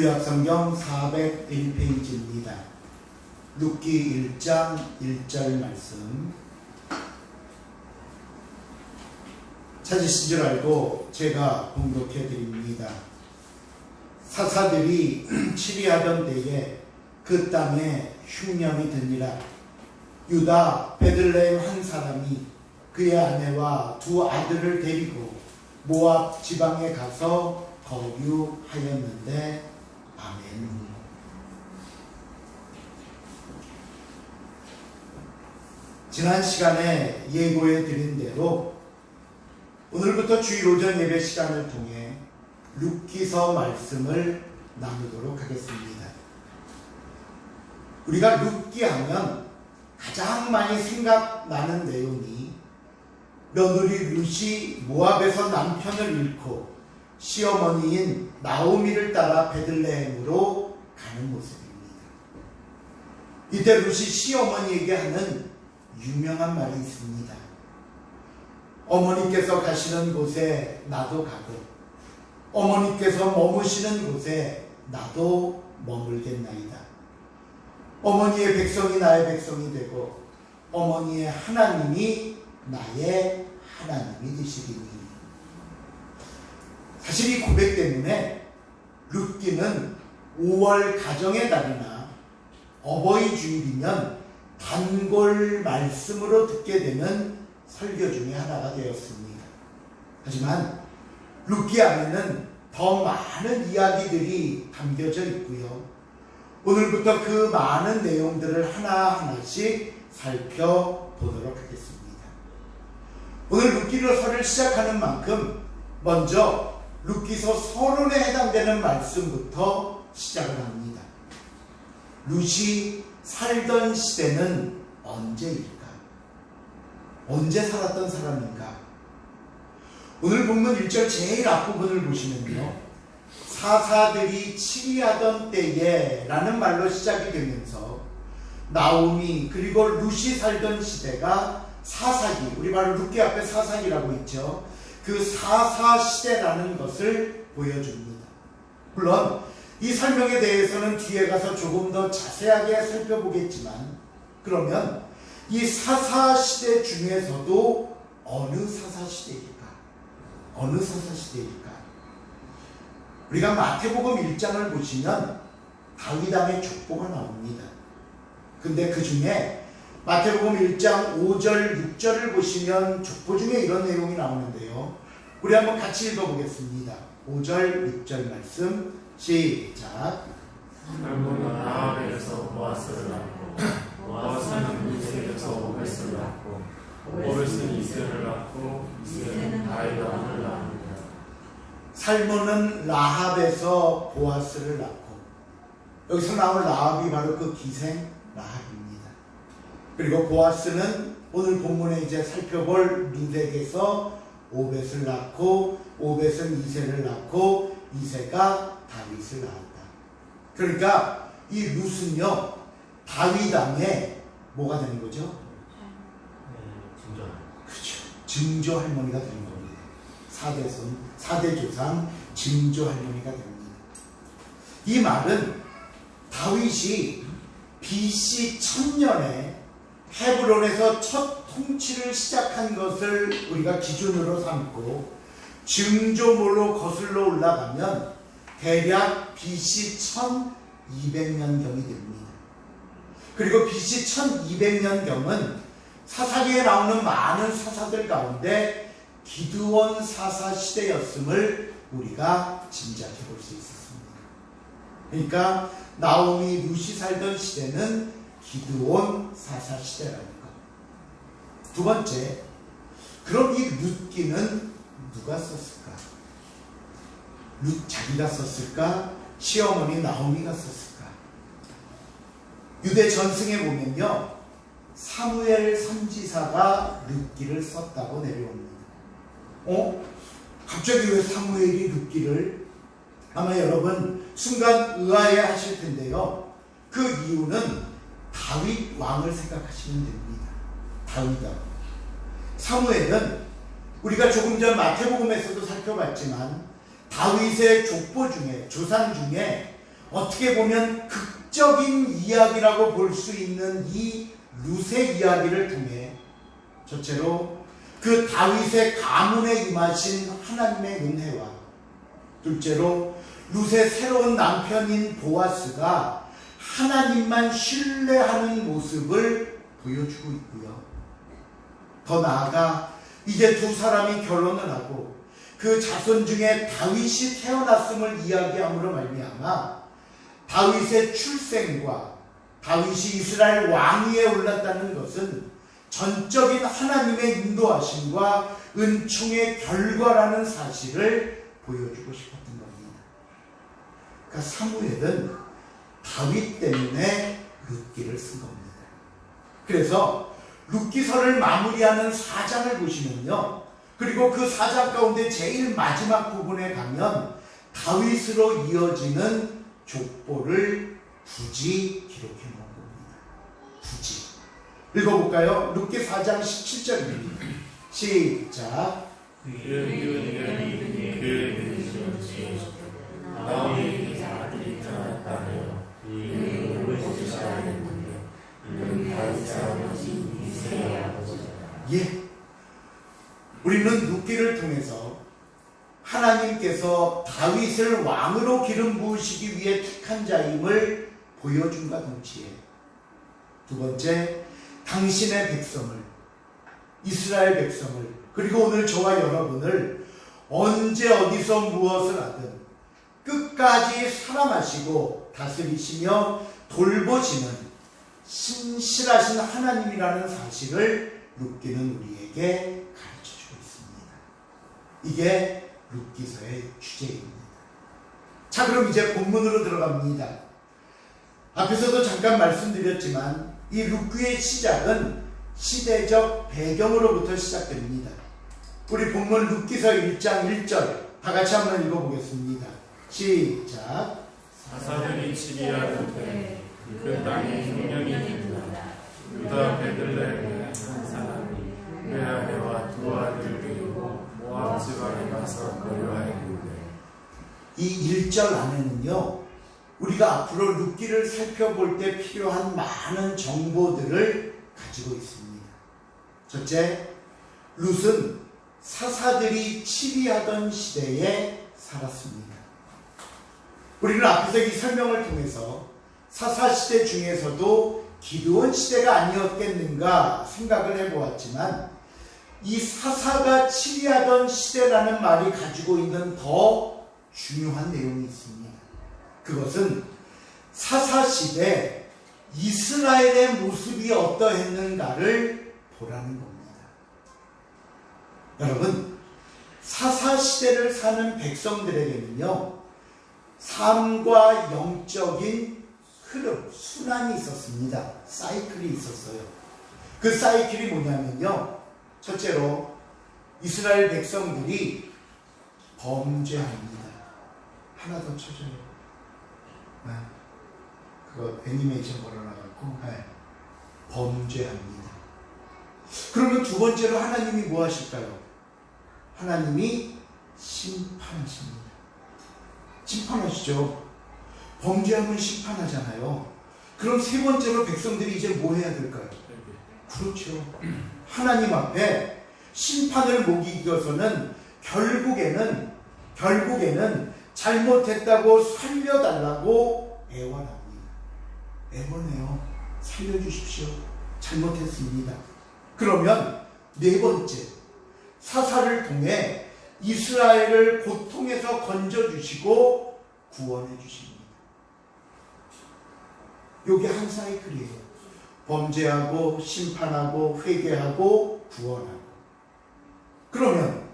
구약성경 401페이지입니다. 룻기 1장 1절 말씀 찾으신 줄 알고 제가 봉독해 드립니다. 사사들이 치리하던 때에 그 땅에 흉년이 드니라. 유다 베들레헴 한 사람이 그의 아내와 두 아들을 데리고 모압 지방에 가서 거류하였는데 아멘. 지난 시간에 예고해 드린 대로 오늘부터 주일 오전 예배 시간을 통해 룻기서 말씀을 나누도록 하겠습니다. 우리가 룻기 하면 가장 많이 생각나는 내용이 며느리 룻이 모압에서 남편을 잃고 시어머니인 나오미를 따라 베들레헴으로 가는 모습입니다. 이때 룻이 시어머니에게 하는 유명한 말이 있습니다. 어머니께서 가시는 곳에 나도 가고 어머니께서 머무시는 곳에 나도 머물겠나이다. 어머니의 백성이 나의 백성이 되고 어머니의 하나님이 나의 하나님이 되시리니. 사실 이 고백 때문에 룻기는 5월 가정의 달이나 어버이 주일이면 단골 말씀으로 듣게 되는 설교 중에 하나가 되었습니다. 하지만 룻기 안에는 더 많은 이야기들이 담겨져 있고요. 오늘부터 그 많은 내용들을 하나하나씩 살펴보도록 하겠습니다. 오늘 룻기서를 시작하는 만큼 먼저 룻기서 서론에 해당되는 말씀부터 시작을 합니다. 룻이 살던 시대는 언제일까? 언제 살았던 사람인가? 오늘 본문 1절 제일 앞부분을 보시면요, 사사들이 치리하던 때에 라는 말로 시작이 되면서 나오미 그리고 룻이 살던 시대가 사사기, 우리 바로 룻기 앞에 사사기라고 있죠. 그 사사시대라는 것을 보여줍니다. 물론 이 설명에 대해서는 뒤에 가서 조금 더 자세하게 살펴보겠지만, 그러면 이 사사시대 중에서도 어느 사사시대일까? 어느 사사시대일까? 우리가 마태복음 1장을 보시면 다윗 왕의 족보가 나옵니다. 근데 그 중에 마태복음 1장 5절 6절을 보시면 족보 중에 이런 내용이 나오는데요. 우리 한번 같이 읽어보겠습니다. 5절 6절 말씀 시작. 살몬은 라합에서 보아스를 낳고 보아스는 루세에서 오벳을 낳고 오벳은 이새를 낳고 이새는 다윗 왕을 낳습니다. 살몬은 라합에서 보아스를 낳고, 여기서 나온 라합이 바로 그 기생 라합입니다. 그리고 보아스는 오늘 본문에 이제 살펴볼 룻에게서 오벳을 낳고, 오벳은 이새를 낳고, 이새가 다윗을 낳았다. 그러니까 이 룻은요, 다윗 왕의 뭐가 되는 거죠? 증조. 그렇죠. 증조 할머니가 되는 겁니다. 4대 조상 증조 할머니가 됩니다. 이 말은 다윗이 BC 1000년에 헤브론에서 첫 통치를 시작한 것을 우리가 기준으로 삼고 증조물로 거슬러 올라가면 대략 BC 1200년경이 됩니다. 그리고 BC 1200년경은 사사기에 나오는 많은 사사들 가운데 기드온 사사 시대였음을 우리가 짐작해 볼 수 있었습니다. 그러니까 나오미 룻이 살던 시대는 기드온 사사 시대라는 것. 두 번째, 그럼 이 룻기는 누가 썼을까? 룻 자기가 썼을까? 시어머니 나오미가 썼을까? 유대 전승에 보면요, 사무엘 선지사가 룻기를 썼다고 내려옵니다. 갑자기 왜 사무엘이 룻기를? 아마 여러분 순간 의아해 하실 텐데요. 그 이유는 다윗 왕을 생각하시면 됩니다. 다윗 왕. 사무엘은 우리가 조금 전 마태복음에서도 살펴봤지만 다윗의 족보 중에, 조상 중에 어떻게 보면 극적인 이야기라고 볼 수 있는 이 룻의 이야기를 통해 첫째로 그 다윗의 가문에 임하신 하나님의 은혜와 둘째로 룻의 새로운 남편인 보아스가 하나님만 신뢰하는 모습을 보여주고 있고요. 더 나아가 이제 두 사람이 결혼을 하고 그 자손 중에 다윗이 태어났음을 이야기함으로 말미암아 다윗의 출생과 다윗이 이스라엘 왕위에 올랐다는 것은 전적인 하나님의 인도하심과 은총의 결과라는 사실을 보여주고 싶었던 겁니다. 그러니까 사무엘은 다윗 때문에 룻기를 쓴 겁니다. 그래서 룻기서를 마무리하는 4장을 보시면요, 그리고 그 4장 가운데 제일 마지막 부분에 가면 다윗으로 이어지는 족보를 굳이 기록해 놓은 겁니다. 굳이 읽어볼까요? 룻기 4장 17절입니다. 시작. 예, 우리는 룻기를 통해서 하나님께서 다윗을 왕으로 기름 부으시기 위해 택한 자임을 보여준과 동시에 두 번째, 당신의 백성을, 이스라엘 백성을, 그리고 오늘 저와 여러분을 언제 어디서 무엇을 하든 끝까지 사랑하시고 다스리시며 돌보시는 신실하신 하나님이라는 사실을 룻기는 우리에게 가르쳐주고 있습니다. 이게 룻기서의 주제입니다. 자, 그럼 이제 본문으로 들어갑니다. 앞에서도 잠깐 말씀드렸지만 이 룻기의 시작은 시대적 배경으로부터 시작됩니다. 우리 본문 룻기서 1장 1절 다 같이 한번 읽어보겠습니다. 시작. 사사들이 치리하던 때 그 땅에 흉년이 일어나 유다 베들레헴의 한 사람이 내 아내와 두 아들을 데리고 모압 지방에 가서 거류하였는데, 이 1절 안에는요, 우리가 앞으로 룻기를 살펴볼 때 필요한 많은 정보들을 가지고 있습니다. 첫째, 룻은 사사들이 치리하던 시대에 살았습니다. 우리는 앞에서 이 설명을 통해서 사사시대 중에서도 기드온 시대가 아니었겠는가 생각을 해보았지만, 이 사사가 치리하던 시대라는 말이 가지고 있는 더 중요한 내용이 있습니다. 그것은 사사시대 이스라엘의 모습이 어떠했는가를 보라는 겁니다. 여러분, 사사시대를 사는 백성들에게는요, 삶과 영적인 흐름, 순환이 있었습니다. 사이클이 있었어요. 그 사이클이 뭐냐면요, 첫째로 이스라엘 백성들이 범죄합니다. 하나 더 쳐줘요. 네. 그거 애니메이션 걸어놔갖고 범죄합니다. 그러면 두 번째로 하나님이 뭐 하실까요? 하나님이 심판하십니다. 심판하시죠. 범죄하면 심판하잖아요. 그럼 세 번째로 백성들이 이제 뭐 해야 될까요? 그렇죠. 하나님 앞에 심판을 못 이겨서는 결국에는 잘못했다고 살려달라고 애원합니다. 애원해요. 살려주십시오. 잘못했습니다. 그러면 네 번째, 사사를 통해 이스라엘을 고통에서 건져주시고 구원해 주십니다. 이게 한 사이클이에요. 범죄하고 심판하고 회개하고 구원하고. 그러면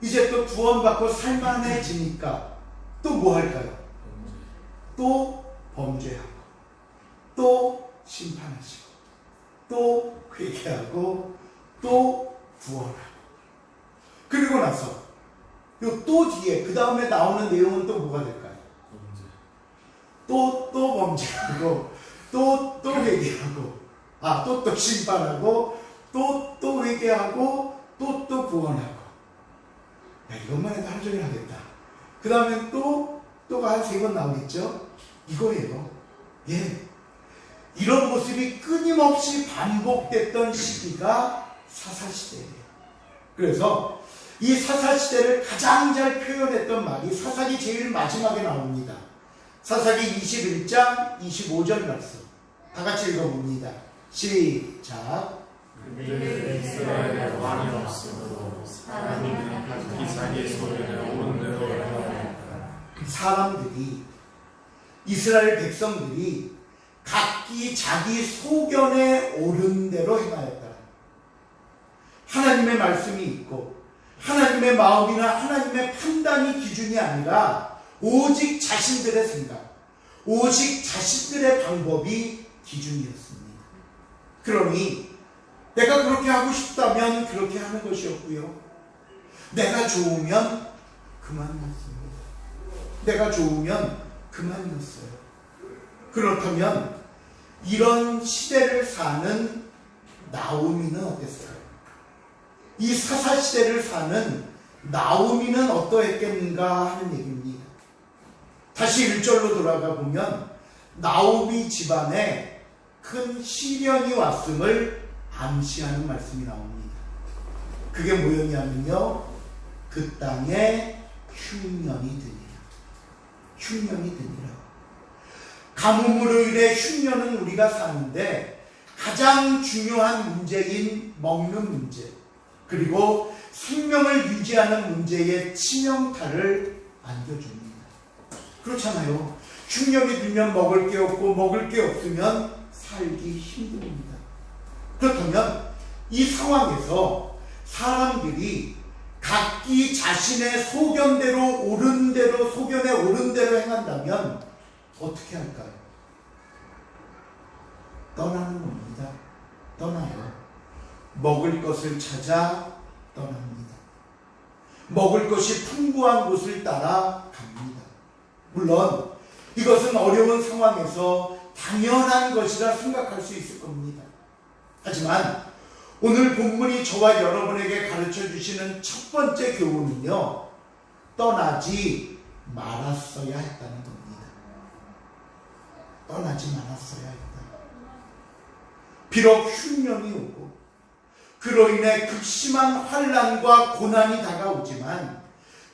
이제 또 구원받고 살만해지니까 또 뭐 할까요? 또 범죄하고 또 심판하시고 또 회개하고 또 구원하고. 그리고 나서 요 또 뒤에 그 다음에 나오는 내용은 또 뭐가 될까요? 또 범죄하고 또 회개하고 또 심판하고 또 회개하고 또 구원하고. 야, 이것만 해도 하루 종일 하겠다. 그 다음에 또 또가 한 3번 나오겠죠? 이거예요. 예. 이런 모습이 끊임없이 반복됐던 시기가 사사시대예요. 그래서 이 사사시대를 가장 잘 표현했던 말이 사사기 제일 마지막에 나옵니다. 사사기 21장 25절 말씀. 다 같이 읽어봅니다. 시작. 그때 이스라엘에 왕이 없으므로 사람들이 각기 자기 소견에 오른 대로 행하였다. 사람들이, 이스라엘 백성들이 각기 자기 소견에 옳은 대로 행하였다. 하나님의 말씀이 있고 하나님의 마음이나 하나님의 판단이 기준이 아니라 오직 자신들의 생각, 오직 자신들의 방법이 기준이었습니다. 그러니 내가 그렇게 하고 싶다면 그렇게 하는 것이었고요. 내가 좋으면 그만이었습니다. 내가 좋으면 그만이었어요. 그렇다면 이런 시대를 사는 나오미는 어땠어요? 이 사사시대를 사는 나오미는 어떠했겠는가 하는 얘기입니다. 다시 1절로 돌아가 보면 나오미 집안에 큰 시련이 왔음을 암시하는 말씀이 나옵니다. 그게 뭐였냐면요, 그 땅에 흉년이 드니라. 흉년이 드니라. 가뭄으로 인해 흉년은 우리가 사는데 가장 중요한 문제인 먹는 문제, 그리고 생명을 유지하는 문제에 치명타를 안겨줍니다. 그렇잖아요. 흉년이 들면 먹을 게 없고 먹을 게 없으면 살기 힘듭니다. 그렇다면 이 상황에서 사람들이 각기 자신의 소견대로 옳은 대로, 소견에 옳은 대로 행한다면 어떻게 할까요? 떠나는 겁니다. 떠나요. 먹을 것을 찾아 떠납니다. 먹을 것이 풍부한 곳을 따라 갑니다. 물론 이것은 어려운 상황에서 당연한 것이라 생각할 수 있을 겁니다. 하지만 오늘 본문이 저와 여러분에게 가르쳐 주시는 첫 번째 교훈은요, 떠나지 말았어야 했다는 겁니다. 떠나지 말았어야 했다. 비록 흉년이 오고 그로 인해 극심한 환난과 고난이 다가오지만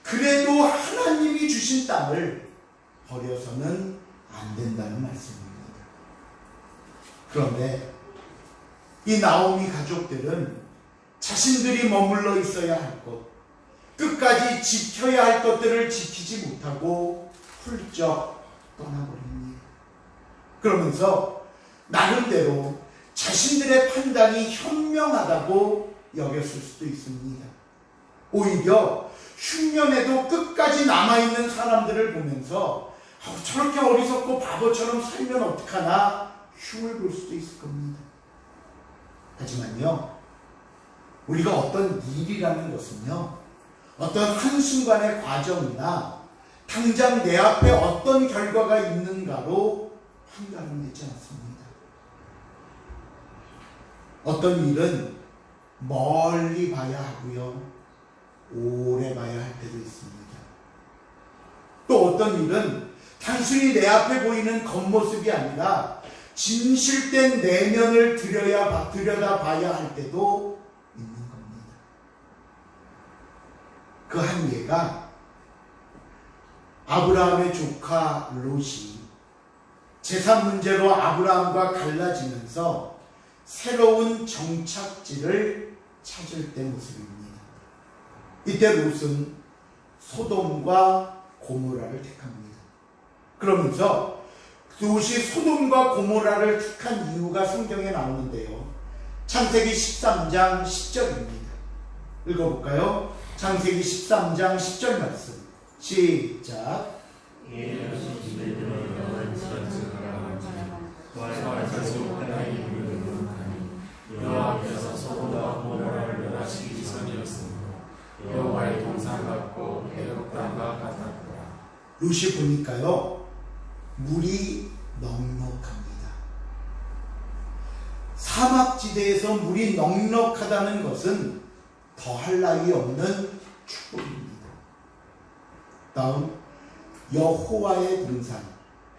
그래도 하나님이 주신 땅을 버려서는 안 된다는 말씀입니다. 그런데 이 나오미 가족들은 자신들이 머물러 있어야 할 것, 끝까지 지켜야 할 것들을 지키지 못하고 훌쩍 떠나버립니다. 그러면서 나름대로 자신들의 판단이 현명하다고 여겼을 수도 있습니다. 오히려 흉년에도 끝까지 남아있는 사람들을 보면서 저렇게 어리석고 바보처럼 살면 어떡하나 흉을 볼 수도 있을 겁니다. 하지만요, 우리가 어떤 일이라는 것은요, 어떤 한순간의 과정이나 당장 내 앞에 어떤 결과가 있는가로 판단되지 않습니다. 어떤 일은 멀리 봐야 하고요, 오래 봐야 할 때도 있습니다. 또 어떤 일은 단순히 내 앞에 보이는 겉모습이 아니라 진실된 내면을 들여다봐야 할 때도 있는 겁니다. 그 한 예가 아브라함의 조카 롯이 재산 문제로 아브라함과 갈라지면서 새로운 정착지를 찾을 때 모습입니다. 이때 롯은 소돔과 고모라를 택합니다. 그러면서 롯이 소돔과 고모라를 택한 이유가 성경에 나오는데요, 창세기 13장 10절입니다. 읽어볼까요? 창세기 13장 10절 말씀 시작. 여호와께서 소돔과 고모라를 멸하시기 전이었으므로 여호와의 동산 같고 애굽 땅과 같았더라. 롯이 보니까요, 물이 넉넉합니다. 사막지대에서 물이 넉넉하다는 것은 더할 나위 없는 축복입니다. 다음, 여호와의 동산,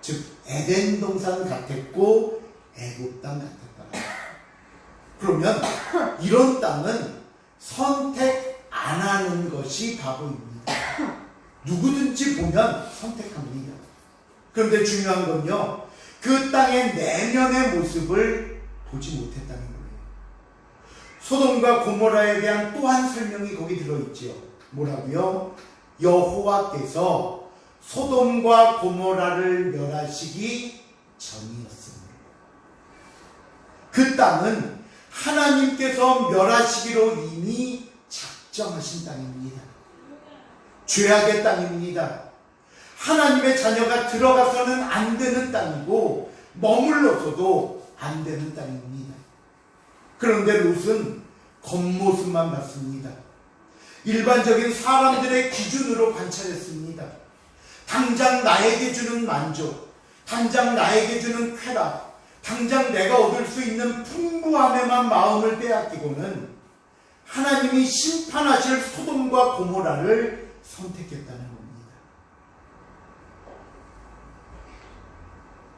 즉 에덴 동산 같았고 애굽 땅 같았다. 그러면 이런 땅은 선택 안 하는 것이 바보입니다. 누구든지 보면 선택합니다. 그런데 중요한 건요, 그 땅의 내면의 모습을 보지 못했다는 거예요. 소돔과 고모라에 대한 또 한 설명이 거기 들어있죠. 뭐라고요? 여호와께서 소돔과 고모라를 멸하시기 전이었습니다. 그 땅은 하나님께서 멸하시기로 이미 작정하신 땅입니다. 죄악의 땅입니다. 하나님의 자녀가 들어가서는 안 되는 땅이고 머물러서도 안 되는 땅입니다. 그런데 롯은 겉모습만 봤습니다. 일반적인 사람들의 기준으로 관찰했습니다. 당장 나에게 주는 만족, 당장 나에게 주는 쾌락, 당장 내가 얻을 수 있는 풍부함에만 마음을 빼앗기고는 하나님이 심판하실 소돔과 고모라를 선택했다는 겁니다.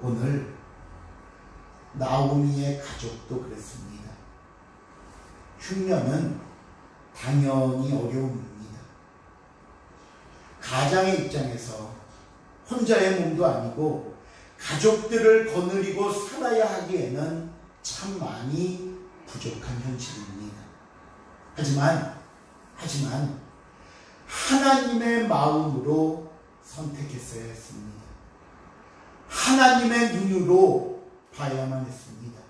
오늘 나오미의 가족도 그랬습니다. 흉년은 당연히 어려움입니다. 가장의 입장에서 혼자의 몸도 아니고 가족들을 거느리고 살아야 하기에는 참 많이 부족한 현실입니다. 하지만 하나님의 마음으로 선택했어야 했습니다. 하나님의 눈으로 봐야만 했습니다.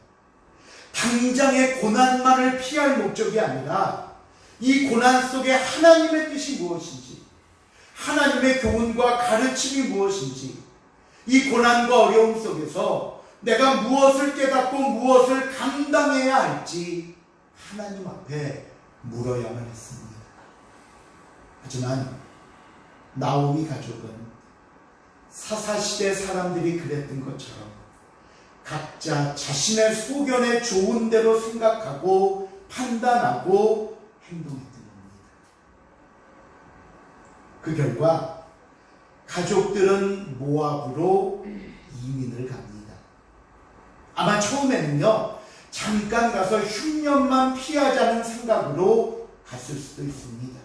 당장의 고난만을 피할 목적이 아니라 이 고난 속에 하나님의 뜻이 무엇인지, 하나님의 교훈과 가르침이 무엇인지, 이 고난과 어려움 속에서 내가 무엇을 깨닫고 무엇을 감당해야 할지 하나님 앞에 물어야만 했습니다. 하지만 나오미 가족은 사사시대 사람들이 그랬던 것처럼 각자 자신의 소견에 좋은 대로 생각하고 판단하고 행동했던 겁니다. 그 결과 가족들은 모압으로 이민을 갑니다. 아마 처음에는요, 잠깐 가서 흉년만 피하자는 생각으로 갔을 수도 있습니다.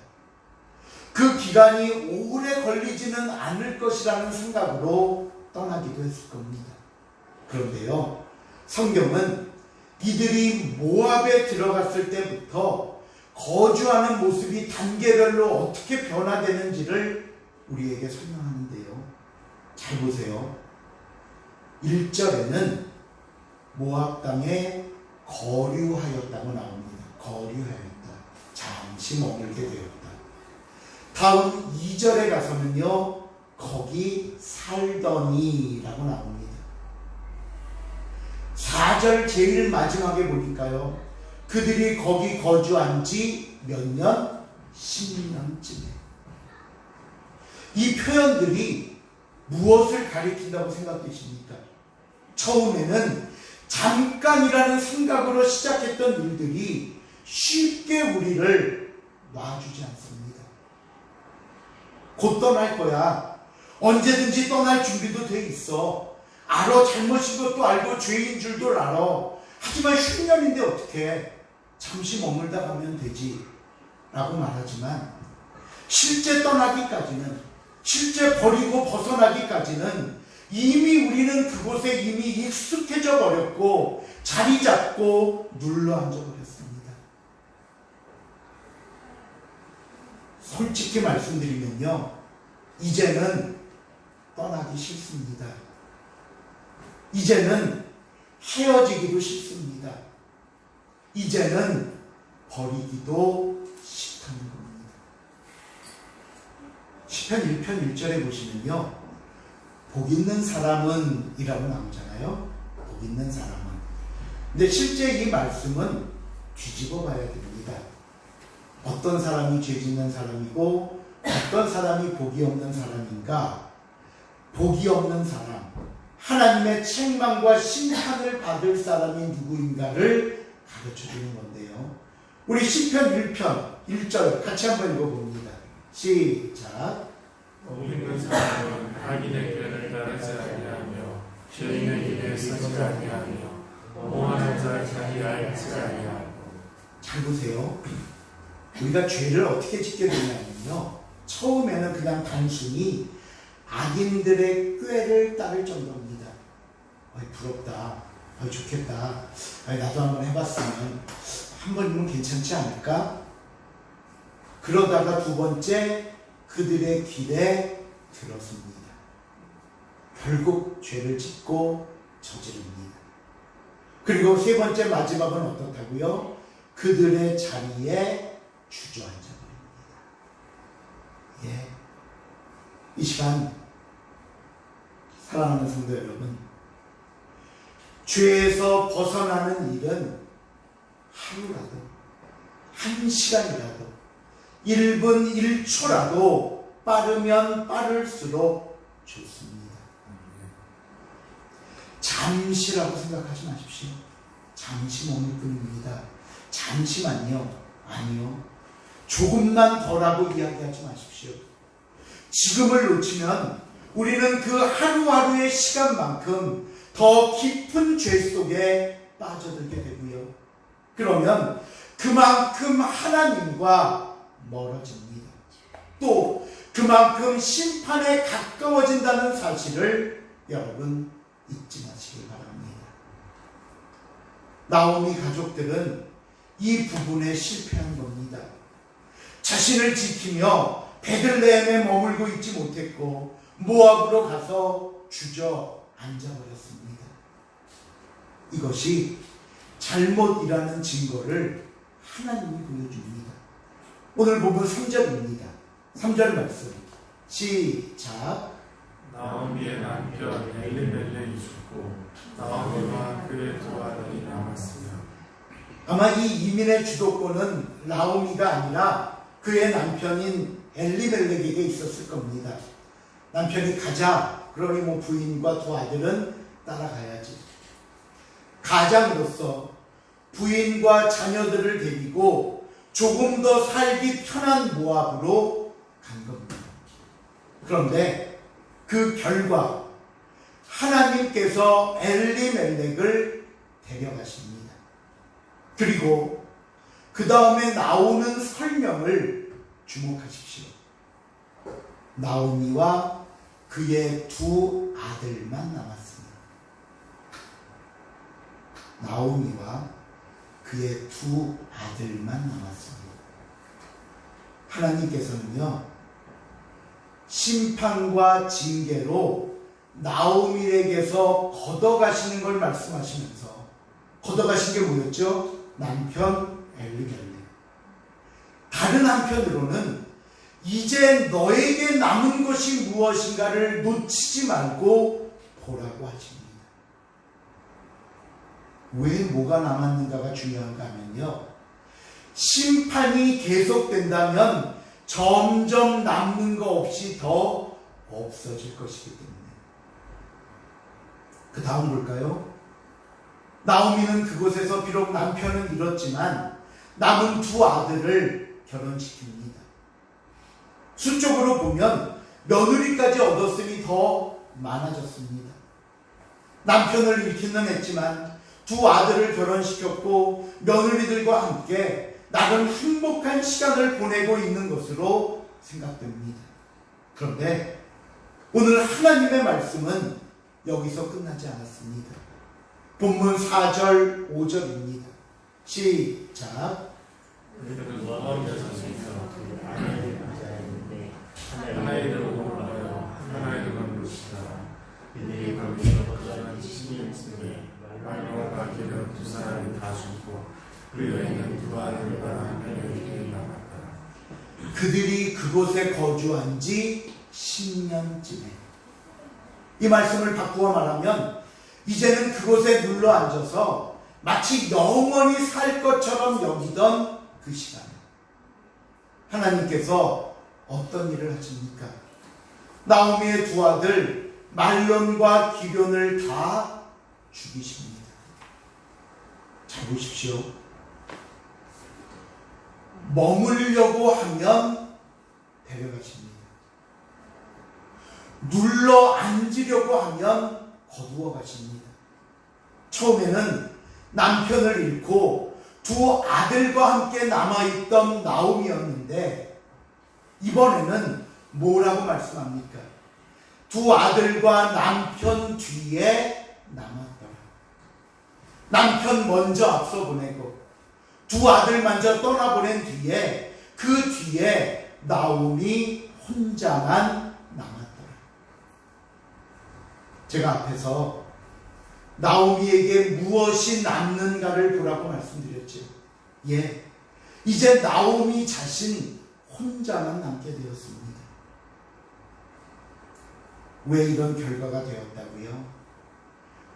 그 기간이 오래 걸리지는 않을 것이라는 생각으로 떠나기도 했을 겁니다. 그런데요, 성경은 이들이 모압에 들어갔을 때부터 거주하는 모습이 단계별로 어떻게 변화되는지를 우리에게 설명하는데요. 잘 보세요. 1절에는 모압 땅에 거류하였다고 나옵니다. 거류하였다. 잠시 머물게 되었다. 다음 2절에 가서는요, 거기 살더니라고 나옵니다. 4절 제일 마지막에 보니까요, 그들이 거기 거주한 지 몇 년? 10년쯤에. 이 표현들이 무엇을 가리킨다고 생각되십니까? 처음에는 잠깐이라는 생각으로 시작했던 일들이 쉽게 우리를 놔주지 않습니다. 곧 떠날 거야. 언제든지 떠날 준비도 돼 있어. 알아. 잘못인 것도 알고 죄인 줄도 알아. 하지만 흉년인데 어떡해. 잠시 머물다 가면 되지 라고 말하지만 실제 떠나기까지는, 실제 버리고 벗어나기까지는 이미 우리는 그곳에 이미 익숙해져 버렸고 자리 잡고 눌러앉아 버렸습니다. 솔직히 말씀드리면요, 이제는 떠나기 싫습니다. 이제는 헤어지기도 싫습니다. 이제는 버리기도 싫다는 겁니다. 시편 1편 1절에 보시면요, 복 있는 사람은 이라고 나오잖아요. 복 있는 사람은. 근데 실제 이 말씀은 뒤집어 봐야 됩니다. 어떤 사람이 죄 짓는 사람이고 어떤 사람이 복이 없는 사람인가? 복이 없는 사람, 하나님의 책망과 심판을 받을 사람이 누구인가를 가르쳐주는 건데요. 우리 시편 1편 1절 같이 한번 읽어봅니다. 시작. 복 있는 사람은 악인의 길을 따르지 아니하며 죄인의 길에 서지 아니하며 오만한 자 자리에 앉지 아니하고. 잘 보세요. 우리가 죄를 어떻게 짓게 되냐면요, 처음에는 그냥 단순히 악인들의 꾀를 따를 정도입니다. 부럽다, 좋겠다, 나도 한번 해봤으면 한 번이면 괜찮지 않을까? 그러다가 두 번째, 그들의 길에 들었습니다. 결국 죄를 짓고 저지릅니다. 그리고 세 번째, 마지막은 어떻다고요? 그들의 자리에 주저앉아 버립니다. 예. 이 시간 사랑하는 성도 여러분, 죄에서 벗어나는 일은 하루라도, 한 시간이라도, 1분 1초라도 빠르면 빠를수록 좋습니다. 잠시라고 생각하지 마십시오. 잠시 머물 뿐입니다. 잠시만요. 아니요. 조금만 더라고 이야기하지 마십시오. 지금을 놓치면 우리는 그 하루하루의 시간만큼 더 깊은 죄 속에 빠져들게 되고요. 그러면 그만큼 하나님과 멀어집니다. 또 그만큼 심판에 가까워진다는 사실을 여러분 잊지 마시기 바랍니다. 나오미 가족들은 이 부분에 실패한 겁니다. 자신을 지키며 베들레헴에 머물고 있지 못했고 모압으로 가서 주저앉아버렸습니다. 이것이 잘못이라는 증거를 하나님이 보여줍니다. 오늘 본문 3절입니다. 3절 말씀 시작. 나오미의 남편 엘리멜렉이 죽고 나오미와 그의 두 아들이 남았으며. 아마 이 이민의 주도권은 나오미가 아니라 그의 남편인 엘리멜렉에게 있었을 겁니다. 남편이 가자, 그러니 부인과 두 아들은 따라가야지. 가장으로서 부인과 자녀들을 데리고 조금 더 살기 편한 모압으로 간 겁니다. 그런데 그 결과 하나님께서 엘리멜렉을 데려가십니다. 그리고 그 다음에 나오는 설명을 주목하십시오. 나오미와 그의 두 아들만 남았습니다. 나오미와 그의 두 아들만 남았습니다. 하나님께서는요, 심판과 징계로 나오미에게서 걷어가시는 걸 말씀하시면서, 걷어가신 게 뭐였죠? 남편 엘리멜렉. 다른 한편으로는 이제 너에게 남은 것이 무엇인가를 놓치지 말고 보라고 하십니다. 왜 뭐가 남았는가가 중요한가 하면요, 심판이 계속된다면 점점 남는 거 없이 더 없어질 것이기 때문에. 그 다음 볼까요? 나오미는 그곳에서 비록 남편은 잃었지만 남은 두 아들을 결혼시킵니다. 수적으로 보면 며느리까지 얻었으니 더 많아졌습니다. 남편을 잃기는 했지만 두 아들을 결혼시켰고 며느리들과 함께 나름 행복한 시간을 보내고 있는 것으로 생각됩니다. 그런데 오늘 하나님의 말씀은 여기서 끝나지 않았습니다. 본문 4절 5절입니다. 시작. 하나이도 몰라요. 하나이도 모르시다. 이들이 거기서 거절한 지신이 있으니 말로가 길은 두 사람이 다 죽고 그 여인은 두 아들과 남편에게 남았다. 그들이 그곳에 거주한 지 10년쯤에. 이 말씀을 바꾸어 말하면 이제는 그곳에 눌러 앉아서 마치 영원히 살 것처럼 여기던 그 시간, 하나님께서 어떤 일을 하십니까? 나오미의 두 아들 말론과 기련을 다 죽이십니다. 잘 보십시오. 머물려고 하면 데려가십니다. 눌러 앉으려고 하면 거두어 가십니다. 처음에는 남편을 잃고 두 아들과 함께 남아있던 나오미였는데 이번에는 뭐라고 말씀합니까? 두 아들과 남편 뒤에 남았더라. 남편 먼저 앞서 보내고 두 아들 먼저 떠나보낸 뒤에 그 뒤에 나오미 혼자만 남았더라. 제가 앞에서 나오미에게 무엇이 남는가를 보라고 말씀드렸죠. 예, 이제 나오미 자신 혼자만 남게 되었습니다. 왜 이런 결과가 되었다고요?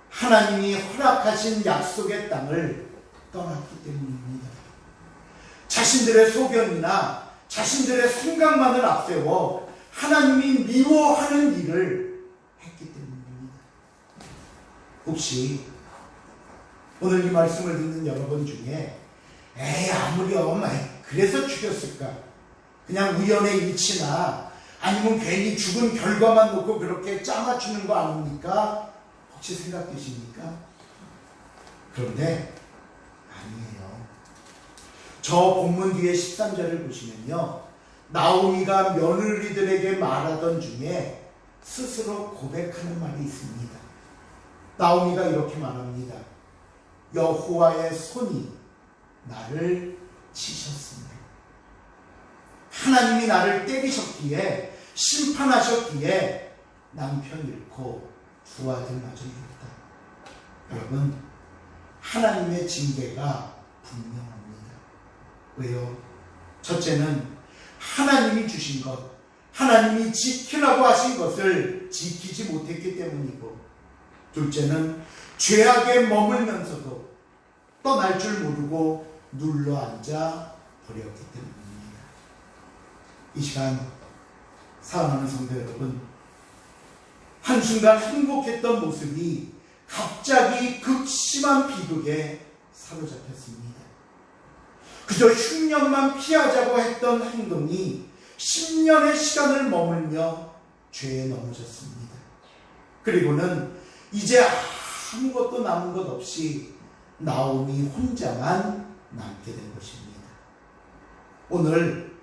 하나님이 허락하신 약속의 땅을 떠났기 때문입니다. 자신들의 소견이나 자신들의 생각만을 앞세워 하나님이 미워하는 일을 했기 때문입니다. 혹시 오늘 이 말씀을 듣는 여러분 중에 아무렴 그래서 죽였을까? 그냥 우연의 일치나 아니면 괜히 죽은 결과만 놓고 그렇게 짜맞추는 거 아닙니까? 혹시 생각되십니까? 그런데 아니에요. 저 본문 뒤에 13절을 보시면요, 나오미가 며느리들에게 말하던 중에 스스로 고백하는 말이 있습니다. 나오미가 이렇게 말합니다. 여호와의 손이 나를 치셨습니다. 하나님이 나를 때리셨기에, 심판하셨기에 남편 잃고 두 아들마저 잃었다. 여러분, 하나님의 징계가 분명합니다. 왜요? 첫째는 하나님이 주신 것, 하나님이 지키라고 하신 것을 지키지 못했기 때문이고, 둘째는 죄악에 머물면서도 떠날 줄 모르고 눌러앉아 버렸기 때문입니다. 이 시간 사랑하는 성도 여러분, 한순간 행복했던 모습이 갑자기 극심한 비극에 사로잡혔습니다. 그저 흉년만 피하자고 했던 행동이 10년의 시간을 머물며 죄에 넘어졌습니다. 그리고는 이제 아무것도 남은 것 없이 나오미 혼자만 남게 된 것입니다. 오늘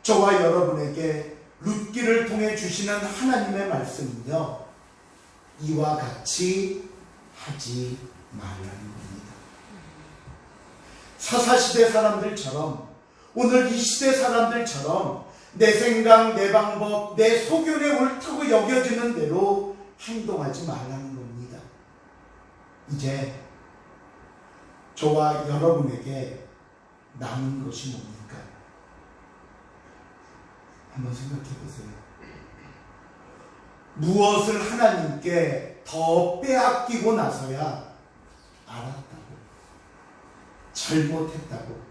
저와 여러분에게 룻기를 통해 주시는 하나님의 말씀은요, 이와 같이 하지 말라는 겁니다. 사사시대 사람들처럼, 오늘 이 시대 사람들처럼 내 생각, 내 방법, 내 소견에 옳다고 여겨지는 대로 행동하지 말라는 겁니다. 이제 저와 여러분에게 남은 것이 뭡니까? 한번 생각해 보세요. 무엇을 하나님께 더 빼앗기고 나서야 알았다고, 잘못했다고,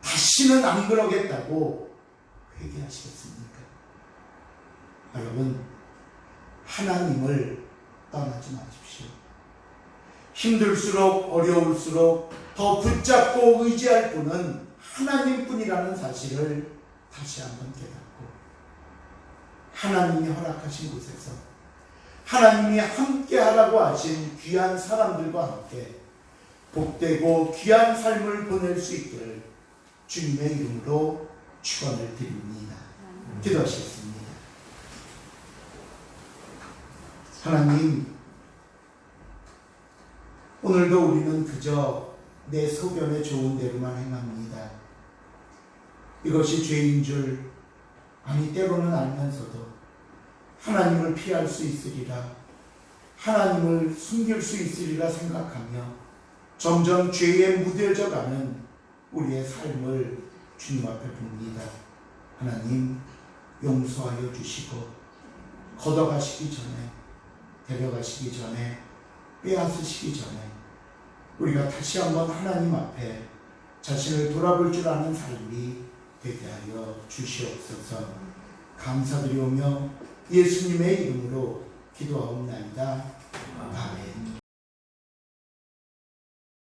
다시는 안 그러겠다고 회개하시겠습니까? 여러분, 하나님을 떠나지 마십시오. 힘들수록 어려울수록 더 붙잡고 의지할 분은 하나님뿐이라는 사실을 다시 한번 깨닫고, 하나님이 허락하신 곳에서 하나님이 함께 하라고 하신 귀한 사람들과 함께 복되고 귀한 삶을 보낼 수 있기를 주님의 이름으로 축원을 드립니다. 기도하시겠습니다. 하나님, 오늘도 우리는 그저 내 소견에 좋은 대로만 행합니다. 이것이 죄인 줄, 아니 때로는 알면서도 하나님을 피할 수 있으리라, 하나님을 숨길 수 있으리라 생각하며 점점 죄에 무뎌져가는 우리의 삶을 주님 앞에 봅니다. 하나님, 용서하여 주시고 걷어가시기 전에, 데려가시기 전에, 빼앗으시기 전에 우리가 다시 한번 하나님 앞에 자신을 돌아볼 줄 아는 삶이 되게 하여 주시옵소서. 감사드리오며 예수님의 이름으로 기도하옵나이다. 아멘.